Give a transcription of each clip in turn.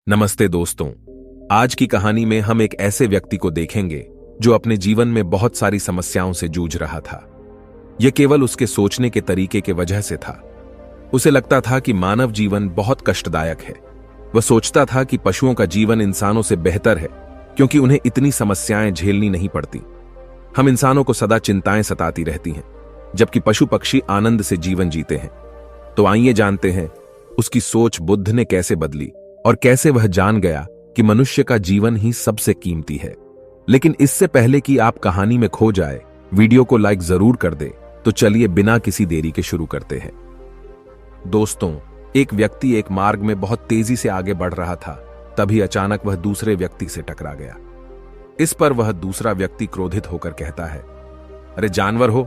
नमस्ते दोस्तों। आज की कहानी में हम एक ऐसे व्यक्ति को देखेंगे जो अपने जीवन में बहुत सारी समस्याओं से जूझ रहा था। यह केवल उसके सोचने के तरीके के वजह से था। उसे लगता था कि मानव जीवन बहुत कष्टदायक है। वह सोचता था कि पशुओं का जीवन इंसानों से बेहतर है क्योंकि उन्हें इतनी समस्याएं झेलनी नहीं पड़ती। हम इंसानों को सदा चिंताएं सताती रहती हैं, जबकि पशु पक्षी आनंद से जीवन जीते हैं। तो आइए जानते हैं उसकी सोच बुद्ध ने कैसे बदली और कैसे वह जान गया कि मनुष्य का जीवन ही सबसे कीमती है। लेकिन इससे पहले कि आप कहानी में खो जाए, वीडियो को लाइक जरूर कर दे। तो चलिए बिना किसी देरी के शुरू करते हैं। दोस्तों, एक व्यक्ति एक मार्ग में बहुत तेजी से आगे बढ़ रहा था। तभी अचानक वह दूसरे व्यक्ति से टकरा गया। इस पर वह दूसरा व्यक्ति क्रोधित होकर कहता है, अरे जानवर हो,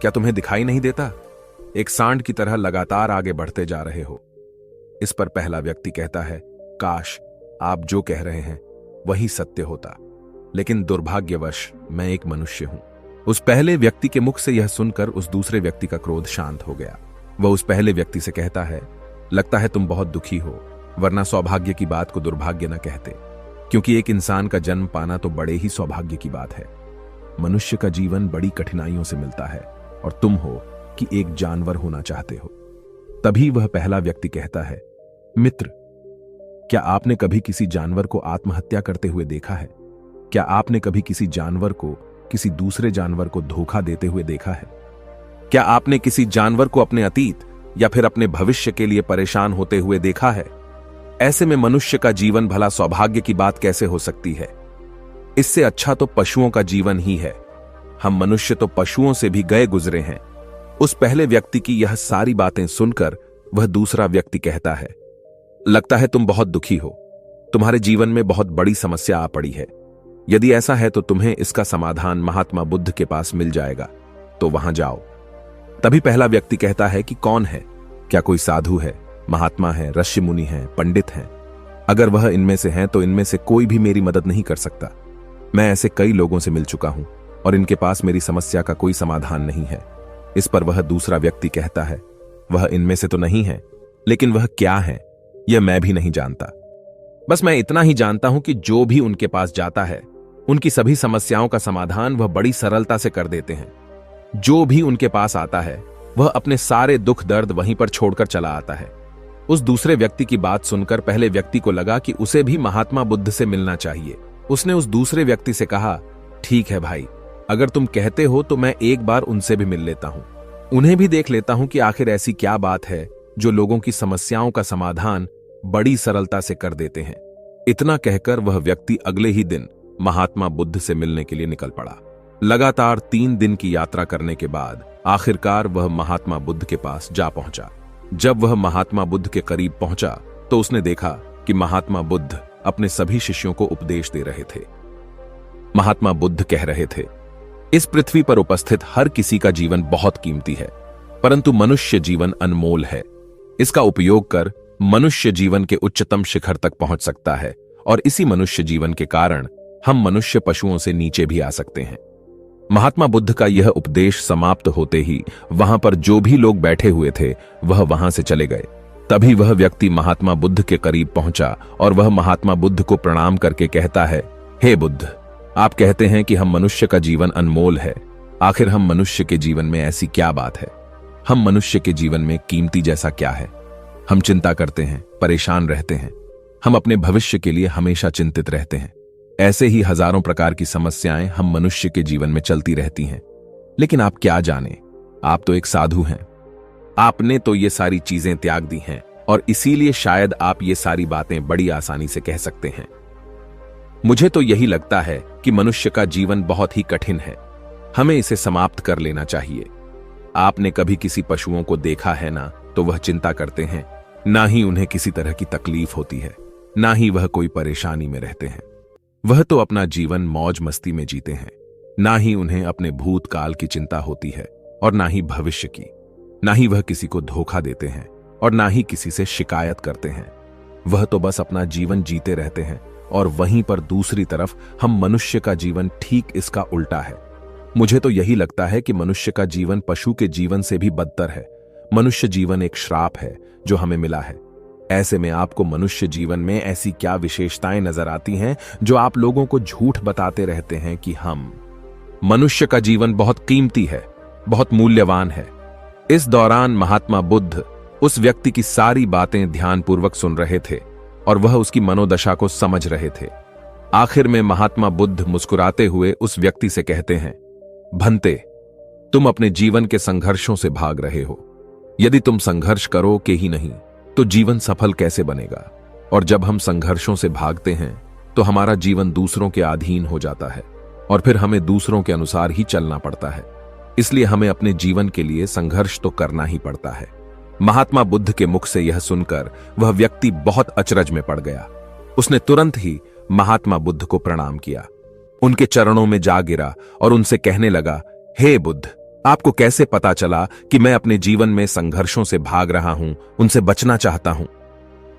क्या तुम्हें दिखाई नहीं देता? एक सांड की तरह लगातार आगे बढ़ते जा रहे हो। इस पर पहला व्यक्ति कहता है, काश आप जो कह रहे हैं वही सत्य होता, लेकिन दुर्भाग्यवश मैं एक मनुष्य हूं। उस पहले व्यक्ति के मुख से यह सुनकर उस दूसरे व्यक्ति का क्रोध शांत हो गया। वह उस पहले व्यक्ति से कहता है, लगता है तुम बहुत दुखी हो, वरना सौभाग्य की बात को दुर्भाग्य न कहते, क्योंकि एक इंसान का जन्म पाना तो बड़े ही सौभाग्य की बात है। मनुष्य का जीवन बड़ी कठिनाइयों से मिलता है और तुम हो कि एक जानवर होना चाहते हो। तभी वह पहला व्यक्ति कहता है, मित्र, क्या आपने कभी किसी जानवर को आत्महत्या करते हुए देखा है? क्या आपने कभी किसी जानवर को किसी दूसरे जानवर को धोखा देते हुए देखा है? क्या आपने किसी जानवर को अपने अतीत या फिर अपने भविष्य के लिए परेशान होते हुए देखा है? ऐसे में मनुष्य का जीवन भला सौभाग्य की बात कैसे हो सकती है? इससे अच्छा तो पशुओं का जीवन ही है। हम मनुष्य तो पशुओं से भी गए गुजरे हैं। उस पहले व्यक्ति की यह सारी बातें सुनकर वह दूसरा व्यक्ति कहता है, लगता है तुम बहुत दुखी हो, तुम्हारे जीवन में बहुत बड़ी समस्या आ पड़ी है। यदि ऐसा है तो तुम्हें इसका समाधान महात्मा बुद्ध के पास मिल जाएगा, तो वहां जाओ। तभी पहला व्यक्ति कहता है कि कौन है? क्या कोई साधु है, महात्मा है, ऋषि मुनि है, पंडित हैं? अगर वह इनमें से हैं तो इनमें से कोई भी मेरी मदद नहीं कर सकता। मैं ऐसे कई लोगों से मिल चुका हूं और इनके पास मेरी समस्या का कोई समाधान नहीं है। इस पर वह दूसरा व्यक्ति कहता है, वह इनमें से तो नहीं है, लेकिन वह क्या है यह मैं भी नहीं जानता। बस मैं इतना ही जानता हूं कि जो भी उनके पास जाता है उनकी सभी समस्याओं का समाधान वह बड़ी सरलता से कर देते हैं। जो भी उनके पास आता है वह अपने सारे दुख दर्द वहीं पर छोड़कर चला आता है। उस दूसरे व्यक्ति की बात सुनकर पहले व्यक्ति को लगा कि उसे भी महात्मा बुद्ध से मिलना चाहिए। उसने उस दूसरे व्यक्ति से कहा, ठीक है भाई, अगर तुम कहते हो तो मैं एक बार उनसे भी मिल लेता हूं, उन्हें भी देख लेता हूं कि आखिर ऐसी क्या बात है जो लोगों की समस्याओं का समाधान बड़ी सरलता से कर देते हैं। इतना कहकर वह व्यक्ति अगले ही दिन महात्मा बुद्ध से मिलने के लिए निकल पड़ा। लगातार 3 दिन की यात्रा करने के बाद आखिरकार वह महात्मा बुद्ध के पास जा पहुंचा। जब वह महात्मा बुद्ध के करीब पहुंचा तो उसने देखा कि महात्मा बुद्ध अपने सभी शिष्यों को उपदेश दे रहे थे। महात्मा बुद्ध कह रहे थे, इस पृथ्वी पर उपस्थित हर किसी का जीवन बहुत कीमती है, परंतु मनुष्य जीवन अनमोल है। इसका उपयोग कर मनुष्य जीवन के उच्चतम शिखर तक पहुंच सकता है और इसी मनुष्य जीवन के कारण हम मनुष्य पशुओं से नीचे भी आ सकते हैं। महात्मा बुद्ध का यह उपदेश समाप्त होते ही वहां पर जो भी लोग बैठे हुए थे वह वहां से चले गए। तभी वह व्यक्ति महात्मा बुद्ध के करीब पहुंचा और वह महात्मा बुद्ध को प्रणाम करके कहता है, हे बुद्ध, आप कहते हैं कि हम मनुष्य का जीवन अनमोल है। आखिर हम मनुष्य के जीवन में ऐसी क्या बात है? हम मनुष्य के जीवन में कीमती जैसा क्या है? हम चिंता करते हैं, परेशान रहते हैं, हम अपने भविष्य के लिए हमेशा चिंतित रहते हैं। ऐसे ही हजारों प्रकार की समस्याएं हम मनुष्य के जीवन में चलती रहती हैं। लेकिन आप क्या जाने, आप तो एक साधु हैं। आपने तो ये सारी चीजें त्याग दी हैं और इसीलिए शायद आप ये सारी बातें बड़ी आसानी से कह सकते हैं। मुझे तो यही लगता है कि मनुष्य का जीवन बहुत ही कठिन है, हमें इसे समाप्त कर लेना चाहिए। आपने कभी किसी पशुओं को देखा है ना, तो वह चिंता करते हैं, ना ही उन्हें किसी तरह की तकलीफ होती है, ना ही वह कोई परेशानी में रहते हैं। वह तो अपना जीवन मौज मस्ती में जीते हैं, ना ही उन्हें अपने भूतकाल की चिंता होती है और ना ही भविष्य की। ना ही वह किसी को धोखा देते हैं और ना ही किसी से शिकायत करते हैं। वह तो बस अपना जीवन जीते रहते हैं और वहीं पर दूसरी तरफ हम मनुष्य का जीवन ठीक इसका उल्टा है। मुझे तो यही लगता है कि मनुष्य का जीवन पशु के जीवन से भी बदतर है। मनुष्य जीवन एक श्राप है जो हमें मिला है। ऐसे में आपको मनुष्य जीवन में ऐसी क्या विशेषताएं नजर आती हैं जो आप लोगों को झूठ बताते रहते हैं कि हम। मनुष्य का जीवन बहुत कीमती है, बहुत मूल्यवान है। इस दौरान महात्मा बुद्ध उस व्यक्ति की सारी बातें ध्यानपूर्वक सुन रहे थे और वह उसकी मनोदशा को समझ रहे थे। आखिर में महात्मा बुद्ध मुस्कुराते हुए उस व्यक्ति से कहते हैं, भंते, तुम अपने जीवन के संघर्षों से भाग रहे हो। यदि तुम संघर्ष करो के ही नहीं तो जीवन सफल कैसे बनेगा? और जब हम संघर्षों से भागते हैं तो हमारा जीवन दूसरों के अधीन हो जाता है और फिर हमें दूसरों के अनुसार ही चलना पड़ता है। इसलिए हमें अपने जीवन के लिए संघर्ष तो करना ही पड़ता है। महात्मा बुद्ध के मुख से यह सुनकर वह व्यक्ति बहुत अचरज में पड़ गया। उसने तुरंत ही महात्मा बुद्ध को प्रणाम किया, उनके चरणों में जा गिरा और उनसे कहने लगा, हे बुद्ध, आपको कैसे पता चला कि मैं अपने जीवन में संघर्षों से भाग रहा हूं, उनसे बचना चाहता हूं?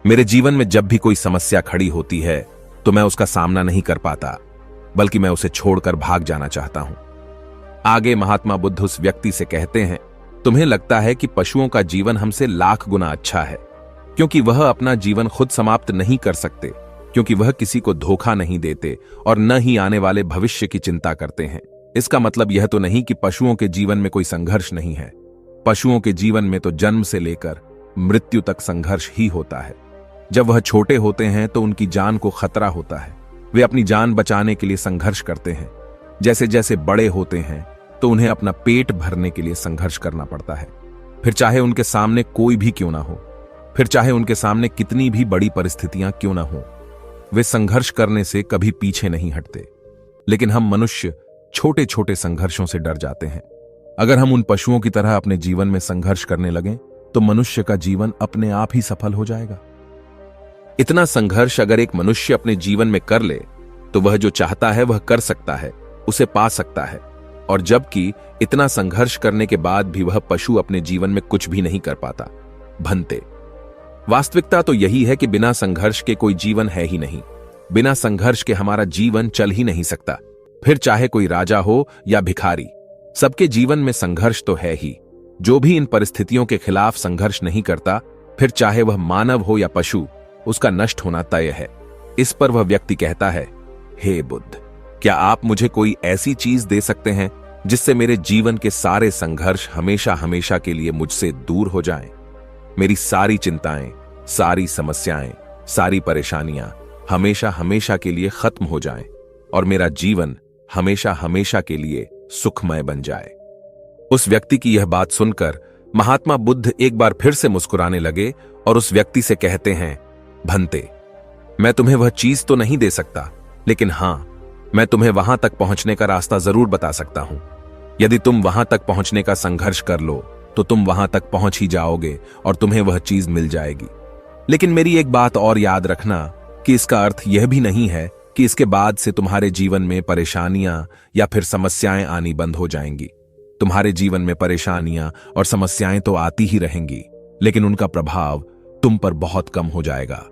मेरे जीवन में जब भी कोई समस्या खड़ी होती है तो मैं उसका सामना नहीं कर पाता, बल्कि मैं उसे छोड़कर भाग जाना चाहता हूं। आगे महात्मा बुद्ध उस व्यक्ति से कहते हैं, तुम्हें लगता है कि पशुओं का जीवन हमसे लाख गुना अच्छा है, क्योंकि वह अपना जीवन खुद समाप्त नहीं कर सकते, क्योंकि वह किसी को धोखा नहीं देते और न ही आने वाले भविष्य की चिंता करते हैं। इसका मतलब यह तो नहीं कि पशुओं के जीवन में कोई संघर्ष नहीं है। पशुओं के जीवन में तो जन्म से लेकर मृत्यु तक संघर्ष ही होता है। जब वह छोटे होते हैं तो उनकी जान को खतरा होता है, वे अपनी जान बचाने के लिए संघर्ष करते हैं। जैसे जैसे बड़े होते हैं तो उन्हें अपना पेट भरने के लिए संघर्ष करना पड़ता है, फिर चाहे उनके सामने कोई भी क्यों ना हो, फिर चाहे उनके सामने कितनी भी बड़ी परिस्थितियां क्यों ना हो, वे संघर्ष करने से कभी पीछे नहीं हटते। लेकिन हम मनुष्य छोटे छोटे संघर्षों से डर जाते हैं। अगर हम उन पशुओं की तरह अपने जीवन में संघर्ष करने लगें तो मनुष्य का जीवन अपने आप ही सफल हो जाएगा। इतना संघर्ष अगर एक मनुष्य अपने जीवन में कर ले तो वह जो चाहता है वह कर सकता है, उसे पा सकता है। और जबकि इतना संघर्ष करने के बाद भी वह पशु अपने जीवन में कुछ भी नहीं कर पाता। भंते, वास्तविकता तो यही है कि बिना संघर्ष के कोई जीवन है ही नहीं। बिना संघर्ष के हमारा जीवन चल ही नहीं सकता। फिर चाहे कोई राजा हो या भिखारी, सबके जीवन में संघर्ष तो है ही। जो भी इन परिस्थितियों के खिलाफ संघर्ष नहीं करता, फिर चाहे वह मानव हो या पशु, उसका नष्ट होना तय है। इस पर वह व्यक्ति कहता है, हे बुद्ध, क्या आप मुझे कोई ऐसी चीज दे सकते हैं जिससे मेरे जीवन के सारे संघर्ष हमेशा हमेशा के लिए मुझसे दूर हो जाएं? मेरी सारी चिंताएं, सारी समस्याएं, सारी परेशानियां हमेशा हमेशा के लिए खत्म हो जाएं और मेरा जीवन हमेशा हमेशा के लिए सुखमय बन जाए। उस व्यक्ति की यह बात सुनकर महात्मा बुद्ध एक बार फिर से मुस्कुराने लगे और उस व्यक्ति से कहते हैं, भंते, मैं तुम्हें वह चीज तो नहीं दे सकता, लेकिन हां, मैं तुम्हें वहां तक पहुंचने का रास्ता जरूर बता सकता हूं। यदि तुम वहां तक पहुंचने का संघर्ष कर लो तो तुम वहां तक पहुंच ही जाओगे और तुम्हें वह चीज मिल जाएगी। लेकिन मेरी एक बात और याद रखना कि इसका अर्थ यह भी नहीं है कि इसके बाद से तुम्हारे जीवन में परेशानियां या फिर समस्याएं आनी बंद हो जाएंगी। तुम्हारे जीवन में परेशानियां और समस्याएं तो आती ही रहेंगी, लेकिन उनका प्रभाव तुम पर बहुत कम हो जाएगा।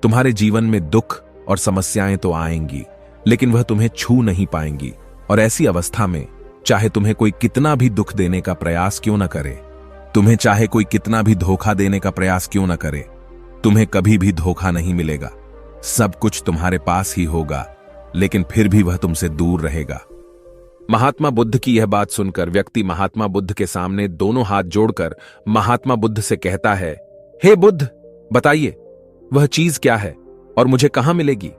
तुम्हारे जीवन में दुख और समस्याएं तो आएंगी, लेकिन वह तुम्हें छू नहीं पाएंगी। और ऐसी अवस्था में चाहे तुम्हें कोई कितना भी दुख देने का प्रयास क्यों न करे, तुम्हें चाहे कोई कितना भी धोखा देने का प्रयास क्यों न करे, तुम्हें कभी भी धोखा नहीं मिलेगा। सब कुछ तुम्हारे पास ही होगा, लेकिन फिर भी वह तुमसे दूर रहेगा। महात्मा बुद्ध की यह बात सुनकर व्यक्ति महात्मा बुद्ध के सामने दोनों हाथ जोड़कर महात्मा बुद्ध से कहता है, हे बुद्ध, बताइए वह चीज क्या है और मुझे कहां मिलेगी?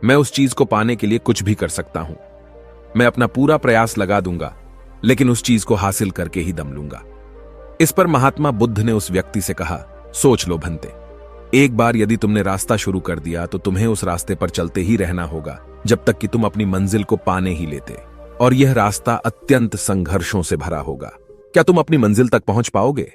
मैं उस चीज को पाने के लिए कुछ भी कर सकता हूं। मैं अपना पूरा प्रयास लगा दूंगा, लेकिन उस चीज को हासिल करके ही दम लूंगा। इस पर महात्मा बुद्ध ने उस व्यक्ति से कहा, सोच लो भंते, एक बार यदि तुमने रास्ता शुरू कर दिया तो तुम्हें उस रास्ते पर चलते ही रहना होगा जब तक कि तुम अपनी मंजिल को पाने ही लेते, और यह रास्ता अत्यंत संघर्षों से भरा होगा। क्या तुम अपनी मंजिल तक पहुंच पाओगे?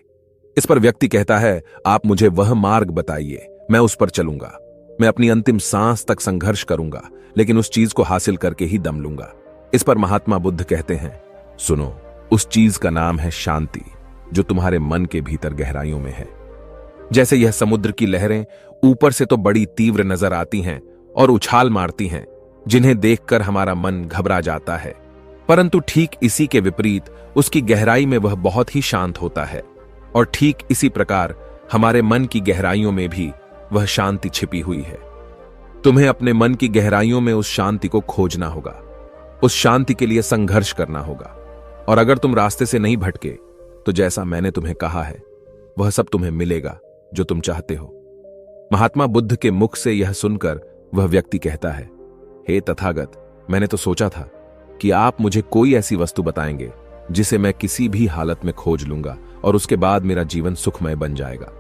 इस पर व्यक्ति कहता है, आप मुझे वह मार्ग बताइए, मैं उस पर चलूंगा। मैं अपनी अंतिम सांस तक संघर्ष करूंगा, लेकिन उस चीज को हासिल करके ही दम लूंगा। इस पर महात्मा बुद्ध कहते हैं, सुनो, उस चीज का नाम है शांति, जो तुम्हारे मन के भीतर गहराइयों में है। जैसे यह समुद्र की लहरें ऊपर से तो बड़ी तीव्र नजर आती हैं और उछाल मारती हैं, जिन्हें देखकर हमारा मन घबरा जाता है, परंतु ठीक इसी के विपरीत उसकी गहराई में वह बहुत ही शांत होता है। और ठीक इसी प्रकार हमारे मन की गहराइयों में भी वह शांति छिपी हुई है। तुम्हें अपने मन की गहराइयों में उस शांति को खोजना होगा, उस शांति के लिए संघर्ष करना होगा। और अगर तुम रास्ते से नहीं भटके तो जैसा मैंने तुम्हें कहा है वह सब तुम्हें मिलेगा जो तुम चाहते हो। महात्मा बुद्ध के मुख से यह सुनकर वह व्यक्ति कहता है, हे तथागत, मैंने तो सोचा था कि आप मुझे कोई ऐसी वस्तु बताएंगे जिसे मैं किसी भी हालत में खोज लूंगा और उसके बाद मेरा जीवन सुखमय बन जाएगा।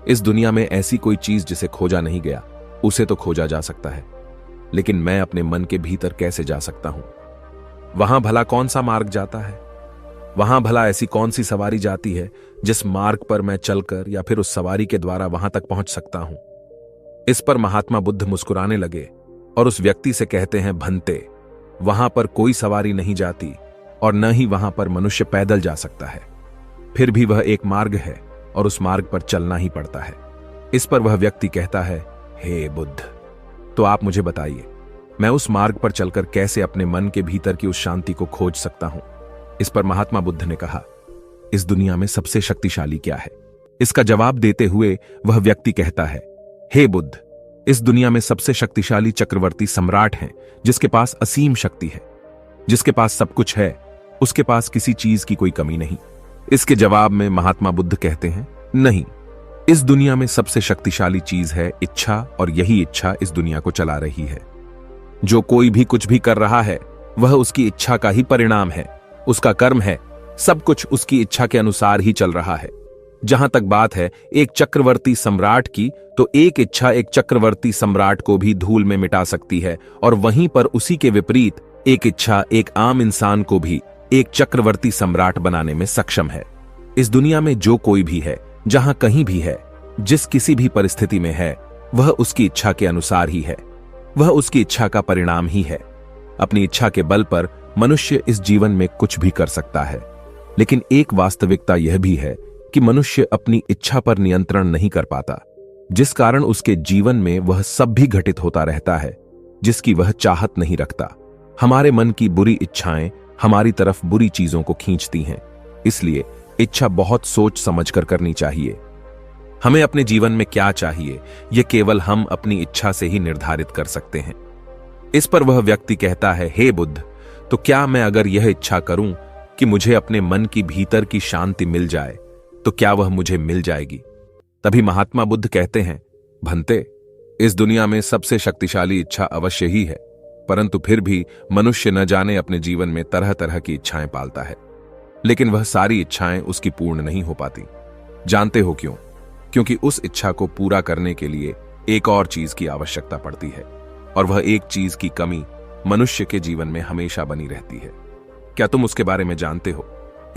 इस दुनिया में ऐसी कोई चीज जिसे खोजा नहीं गया उसे तो खोजा जा सकता है, लेकिन मैं अपने मन के भीतर कैसे जा सकता हूं? वहां भला कौन सा मार्ग जाता है? वहां भला ऐसी कौन सी सवारी जाती है जिस मार्ग पर मैं चलकर या फिर उस सवारी के द्वारा वहां तक पहुंच सकता हूं? इस पर महात्मा बुद्ध मुस्कुराने लगे और उस व्यक्ति से कहते हैं, भंते, वहां पर कोई सवारी नहीं जाती और न ही वहां पर मनुष्य पैदल जा सकता है। फिर भी वह एक मार्ग है और उस मार्ग पर चलना ही पड़ता है। इस पर वह व्यक्ति कहता है, हे बुद्ध, तो आप मुझे बताइए, मैं उस मार्ग पर चलकर कैसे अपने मन के भीतर की उस शांति को खोज सकता हूं? इस पर महात्मा बुद्ध ने कहा, इस दुनिया में सबसे शक्तिशाली क्या है? इसका जवाब देते हुए वह व्यक्ति कहता है, हे बुद्ध, इस दुनिया में सबसे शक्तिशाली चक्रवर्ती सम्राट हैं जिसके पास असीम शक्ति है, जिसके पास सब कुछ है, उसके पास किसी चीज की कोई कमी नहीं। इसके जवाब में महात्मा बुद्ध कहते हैं, नहीं, इस दुनिया में सबसे शक्तिशाली चीज है इच्छा, और यही इच्छा इस दुनिया को चला रही है। जो कोई भी कुछ भी कर रहा है वह उसकी इच्छा का ही परिणाम है, उसका कर्म है, सब कुछ उसकी इच्छा के अनुसार ही चल रहा है। जहां तक बात है एक चक्रवर्ती सम्राट की, तो एक इच्छा एक चक्रवर्ती सम्राट को भी धूल में मिटा सकती है, और वहीं पर उसी के विपरीत एक इच्छा एक आम इंसान को भी एक चक्रवर्ती सम्राट बनाने में सक्षम है। इस दुनिया में जो कोई भी है, जहां कहीं भी है, जिस किसी भी परिस्थिति में है, वह उसकी इच्छा के अनुसार ही है, वह उसकी इच्छा का परिणाम ही है। अपनी इच्छा के बल पर मनुष्य इस जीवन में कुछ भी कर सकता है, लेकिन एक वास्तविकता यह भी है कि मनुष्य अपनी इच्छा पर नियंत्रण नहीं कर पाता, जिस कारण उसके जीवन में वह सब भी घटित होता रहता है जिसकी वह चाहत नहीं रखता। हमारे मन की बुरी इच्छाएं हमारी तरफ बुरी चीजों को खींचती हैं, इसलिए इच्छा बहुत सोच समझकर करनी चाहिए। हमें अपने जीवन में क्या चाहिए यह केवल हम अपनी इच्छा से ही निर्धारित कर सकते हैं। इस पर वह व्यक्ति कहता है, हे बुद्ध, तो क्या मैं अगर यह इच्छा करूं कि मुझे अपने मन की भीतर की शांति मिल जाए तो क्या वह मुझे मिल जाएगी? तभी महात्मा बुद्ध कहते हैं, भंते, इस दुनिया में सबसे शक्तिशाली इच्छा अवश्य ही है, परंतु फिर भी मनुष्य न जाने अपने जीवन में तरह तरह की इच्छाएं पालता है, लेकिन वह सारी इच्छाएं उसकी पूर्ण नहीं हो पाती। जानते हो क्यों? क्योंकि उस इच्छा को पूरा करने के लिए एक और चीज की आवश्यकता पड़ती है, और वह एक चीज की कमी मनुष्य के जीवन में हमेशा बनी रहती है। क्या तुम उसके बारे में जानते हो?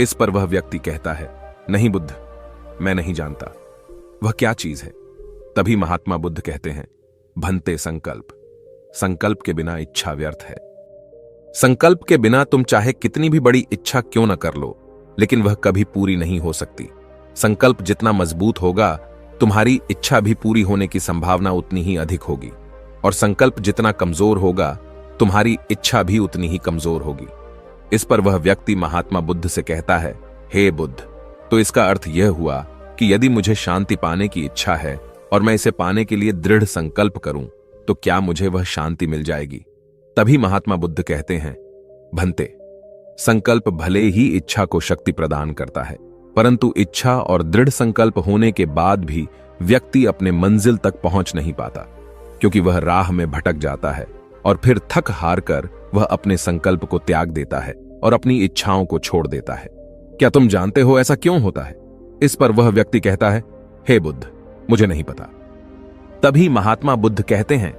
इस पर वह व्यक्ति कहता है, नहीं बुद्ध, मैं नहीं जानता। वह क्या चीज है? तभी महात्मा बुद्ध कहते हैं, भंते, संकल्प। संकल्प के बिना इच्छा व्यर्थ है। संकल्प के बिना तुम चाहे कितनी भी बड़ी इच्छा क्यों न कर लो, लेकिन वह कभी पूरी नहीं हो सकती। संकल्प जितना मजबूत होगा, तुम्हारी इच्छा भी पूरी होने की संभावना उतनी ही अधिक होगी, और संकल्प जितना कमजोर होगा, तुम्हारी इच्छा भी उतनी ही कमजोर होगी। इस पर वह व्यक्ति महात्मा बुद्ध से कहता है, हे बुद्ध, तो इसका अर्थ यह हुआ कि यदि मुझे शांति पाने की इच्छा है और मैं इसे पाने के लिए दृढ़ संकल्प करूं, तो क्या मुझे वह शांति मिल जाएगी? तभी महात्मा बुद्ध कहते हैं, भंते, संकल्प भले ही इच्छा को शक्ति प्रदान करता है, परंतु इच्छा और दृढ़ संकल्प होने के बाद भी व्यक्ति अपने मंजिल तक पहुंच नहीं पाता, क्योंकि वह राह में भटक जाता है और फिर थक हार कर वह अपने संकल्प को त्याग देता है और अपनी इच्छाओं को छोड़ देता है। क्या तुम जानते हो ऐसा क्यों होता है? इस पर वह व्यक्ति कहता है, हे बुद्ध, मुझे नहीं पता। तभी महात्मा बुद्ध कहते हैं,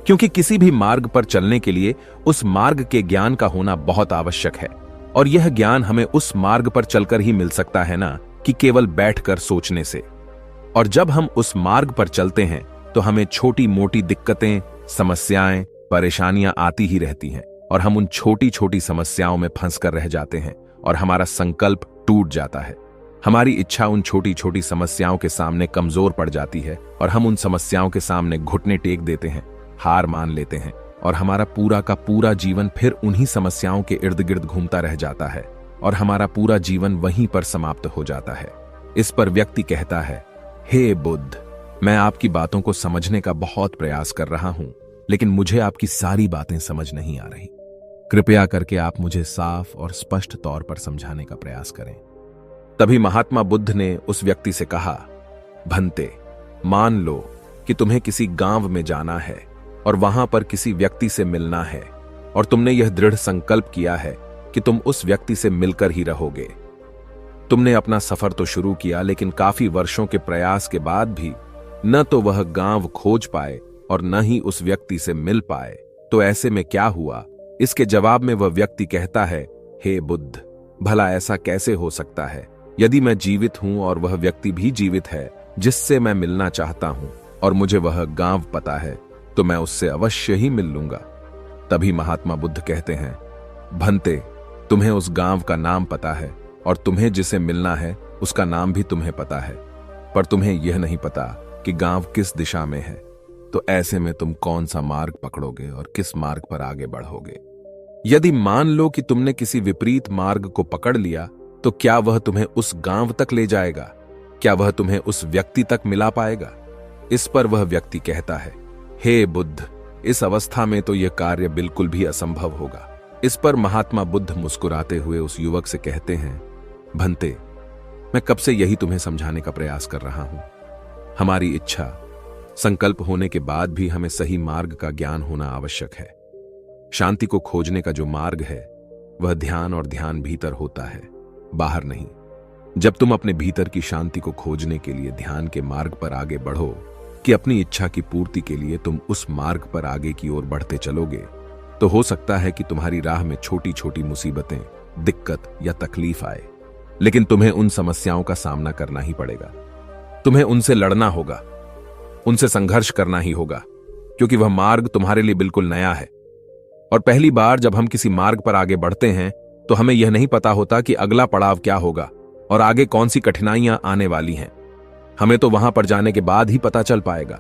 क्योंकि किसी भी मार्ग पर चलने के लिए उस मार्ग के ज्ञान का होना बहुत आवश्यक है, और यह ज्ञान हमें उस मार्ग पर चलकर ही मिल सकता है ना कि केवल बैठकर सोचने से। और जब हम उस मार्ग पर चलते हैं तो हमें छोटी मोटी दिक्कतें, समस्याएं, परेशानियां आती ही रहती हैं, और हम उन छोटी छोटी समस्याओं में फंसकर रह जाते हैं और हमारा संकल्प टूट जाता है। हमारी इच्छा उन छोटी छोटी समस्याओं के सामने कमजोर पड़ जाती है और हम उन समस्याओं के सामने घुटने टेक देते हैं, हार मान लेते हैं, और हमारा पूरा का पूरा जीवन फिर उन्हीं समस्याओं के इर्द गिर्द घूमता रह जाता है और हमारा पूरा जीवन वहीं पर समाप्त हो जाता है। इस पर व्यक्ति कहता है, हे बुद्ध, मैं आपकी बातों को समझने का बहुत प्रयास कर रहा हूं, लेकिन मुझे आपकी सारी बातें समझ नहीं आ रही। कृपया करके आप मुझे साफ और स्पष्ट तौर पर समझाने का प्रयास करें। तभी महात्मा बुद्ध ने उस व्यक्ति से कहा, भंते, मान लो कि तुम्हें किसी गांव में जाना है और वहां पर किसी व्यक्ति से मिलना है, और तुमने यह दृढ़ संकल्प किया है कि तुम उस व्यक्ति से मिलकर ही रहोगे। तुमने अपना सफर तो शुरू किया, लेकिन काफी वर्षों के प्रयास के बाद भी न तो वह गांव खोज पाए और न ही उस व्यक्ति से मिल पाए। तो ऐसे में क्या हुआ? इसके जवाब में वह व्यक्ति कहता है, हे बुद्ध, भला ऐसा कैसे हो सकता है? यदि मैं जीवित हूं और वह व्यक्ति भी जीवित है जिससे मैं मिलना चाहता हूं, और मुझे वह गांव पता है, तो मैं उससे अवश्य ही मिल लूंगा। तभी महात्मा बुद्ध कहते हैं, भंते, तुम्हें उस गांव का नाम पता है और तुम्हें जिसे मिलना है उसका नाम भी तुम्हें पता है, पर तुम्हें यह नहीं पता कि गांव किस दिशा में है। तो ऐसे में तुम कौन सा मार्ग पकड़ोगे और किस मार्ग पर आगे बढ़ोगे? यदि मान लो कि तुमने किसी विपरीत मार्ग को पकड़ लिया, तो क्या वह तुम्हें उस गांव तक ले जाएगा? क्या वह तुम्हें उस व्यक्ति तक मिला पाएगा? इस पर वह व्यक्ति कहता है, हे बुद्ध, इस अवस्था में तो यह कार्य बिल्कुल भी असंभव होगा। इस पर महात्मा बुद्ध मुस्कुराते हुए उस युवक से कहते हैं, भंते, मैं कब से यही तुम्हें समझाने का प्रयास कर रहा हूं। हमारी इच्छा, संकल्प होने के बाद भी हमें सही मार्ग का ज्ञान होना आवश्यक है। शांति को खोजने का जो मार्ग है वह ध्यान, और ध्यान भीतर होता है, बाहर नहीं। जब तुम अपने भीतर की शांति को खोजने के लिए ध्यान के मार्ग पर आगे बढ़ो कि अपनी इच्छा की पूर्ति के लिए तुम उस मार्ग पर आगे की ओर बढ़ते चलोगे, तो हो सकता है कि तुम्हारी राह में छोटी छोटी मुसीबतें, दिक्कत या तकलीफ आए, लेकिन तुम्हें उन समस्याओं का सामना करना ही पड़ेगा। तुम्हें उनसे लड़ना होगा, उनसे संघर्ष करना ही होगा, क्योंकि वह मार्ग तुम्हारे लिए बिल्कुल नया है। और पहली बार जब हम किसी मार्ग पर आगे बढ़ते हैं तो हमें यह नहीं पता होता कि अगला पड़ाव क्या होगा और आगे कौन सी कठिनाइयां आने वाली हैं। हमें तो वहां पर जाने के बाद ही पता चल पाएगा।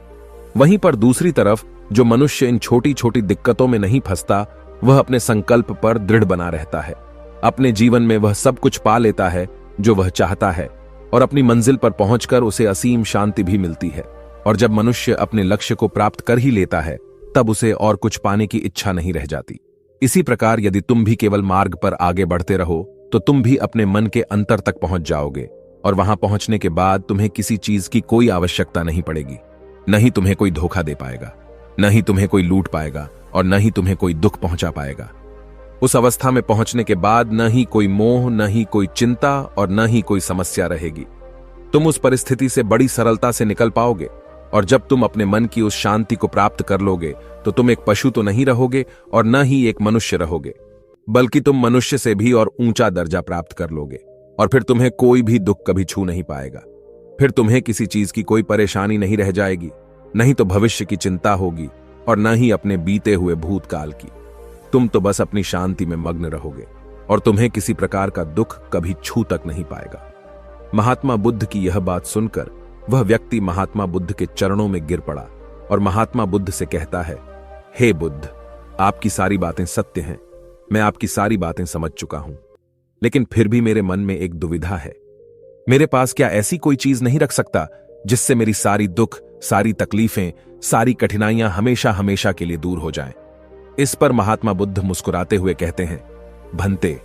वहीं पर दूसरी तरफ जो मनुष्य इन छोटी छोटी दिक्कतों में नहीं फंसता, वह अपने संकल्प पर दृढ़ बना रहता है। अपने जीवन में वह सब कुछ पा लेता है जो वह चाहता है, और अपनी मंजिल पर पहुंचकर उसे असीम शांति भी मिलती है। और जब मनुष्य अपने लक्ष्य को प्राप्त कर ही लेता है, तब उसे और कुछ पाने की इच्छा नहीं रह जाती। इसी प्रकार यदि तुम भी केवल मार्ग पर आगे बढ़ते रहो, तो तुम भी अपने मन के अंतर तक पहुंच जाओगे, और वहां पहुंचने के बाद तुम्हें किसी चीज की कोई आवश्यकता नहीं पड़ेगी। न ही तुम्हें कोई धोखा दे पाएगा, न ही तुम्हें कोई लूट पाएगा, और न ही तुम्हें कोई दुख पहुंचा पाएगा। उस अवस्था में पहुंचने के बाद न ही कोई मोह, न ही कोई चिंता, और न ही कोई समस्या रहेगी। तुम उस परिस्थिति से बड़ी सरलता से निकल पाओगे। और जब तुम अपने मन की उस शांति को प्राप्त कर लोगे, तो तुम एक पशु तो नहीं रहोगे और न ही एक मनुष्य रहोगे, बल्कि तुम मनुष्य से भी और ऊंचा दर्जा प्राप्त कर लोगे। और फिर तुम्हें कोई भी दुख कभी छू नहीं पाएगा। फिर तुम्हें किसी चीज की कोई परेशानी नहीं रह जाएगी, नहीं तो भविष्य की चिंता होगी, और न ही अपने बीते हुए भूतकाल की। तुम तो बस अपनी शांति में मग्न रहोगे, और तुम्हें किसी प्रकार का दुख कभी छू तक नहीं पाएगा। महात्मा बुद्ध की यह बात सुनकर वह व्यक्ति महात्मा बुद्ध के चरणों में गिर पड़ा और महात्मा बुद्ध से कहता है, हे बुद्ध, आपकी सारी बातें सत्य हैं, मैं आपकी सारी बातें समझ चुका हूं, लेकिन फिर भी मेरे मन में एक दुविधा है। मेरे पास क्या ऐसी कोई चीज नहीं रख सकता जिससे मेरी सारी दुख, सारी तकलीफें, सारी कठिनाइयां हमेशा हमेशा के लिए दूर हो जाएं? इस पर महात्मा बुद्ध मुस्कुराते हुए कहते हैं, भंते,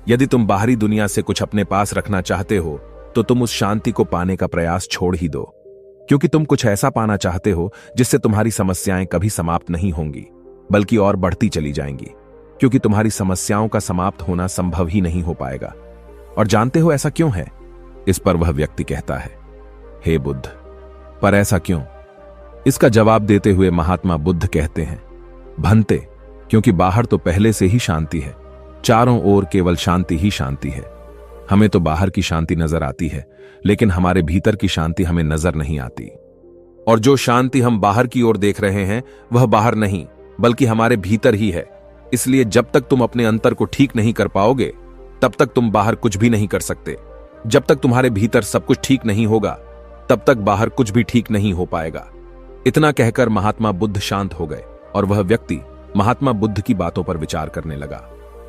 यदि तुम बाहरी दुनिया से कुछ अपने पास रखना चाहते हो, तो तुम उस शांति को पाने का प्रयास छोड़ ही दो, क्योंकि तुम कुछ ऐसा पाना चाहते हो जिससे तुम्हारी समस्याएं कभी समाप्त नहीं होंगी, बल्कि और बढ़ती चली जाएंगी, क्योंकि तुम्हारी समस्याओं का समाप्त होना संभव ही नहीं हो पाएगा। और जानते हो ऐसा क्यों है? इस पर वह व्यक्ति कहता है, हे बुद्ध, पर ऐसा क्यों? इसका जवाब देते हुए महात्मा बुद्ध कहते हैं, भंते, क्योंकि बाहर तो पहले से ही शांति है, चारों ओर केवल शांति ही शांति है। हमें तो बाहर की शांति नजर आती है, लेकिन हमारे भीतर की शांति हमें नजर नहीं आती। और जो शांति हम बाहर की ओर देख रहे हैं, वह बाहर नहीं, बल्कि हमारे भीतर ही है। इसलिए जब तक तुम अपने अंतर को ठीक नहीं कर पाओगे, तब तक तुम बाहर कुछ भी नहीं कर सकते। जब तक तुम्हारे भीतर सब कुछ ठीक नहीं होगा, तब तक बाहर कुछ भी ठीक नहीं हो पाएगा। इतना कहकर महात्मा बुद्ध शांत हो गए, और वह व्यक्ति महात्मा बुद्ध की बातों पर विचार करने लगा।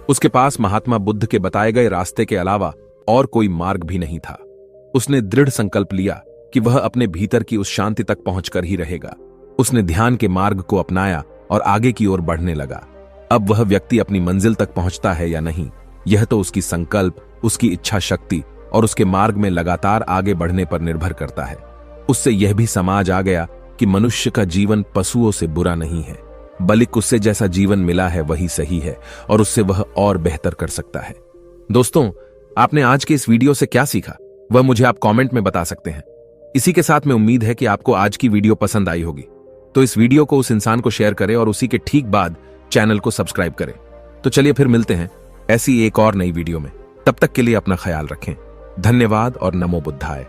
उसके पास महात्मा बुद्ध के बताए गए रास्ते के अलावा और कोई मार्ग भी नहीं था। उसने दृढ़ संकल्प लिया कि वह अपने भीतर की उस शांति तक पहुंचकर ही रहेगा। उसने ध्यान के मार्ग को अपनाया और आगे की ओर बढ़ने लगा। अब वह व्यक्ति अपनी मंजिल तक पहुंचता है या नहीं, यह तो उसकी संकल्प, उसकी इच्छा शक्ति और उसके मार्ग में लगातार आगे बढ़ने पर निर्भर करता है। उससे यह भी समझ आ गया कि मनुष्य का जीवन पशुओं से बुरा नहीं है, बल्कि उससे जैसा जीवन मिला है वही सही है और उससे वह और बेहतर कर सकता है। दोस्तों, आपने आज के इस वीडियो से क्या सीखा वह मुझे आप कमेंट में बता सकते हैं। इसी के साथ में उम्मीद है कि आपको आज की वीडियो पसंद आई होगी, तो इस वीडियो को उस इंसान को शेयर करें और उसी के ठीक बाद चैनल को सब्सक्राइब करें। तो चलिए फिर मिलते हैं ऐसी एक और नई वीडियो में। तब तक के लिए अपना ख्याल रखें। धन्यवाद और नमो बुद्धाय।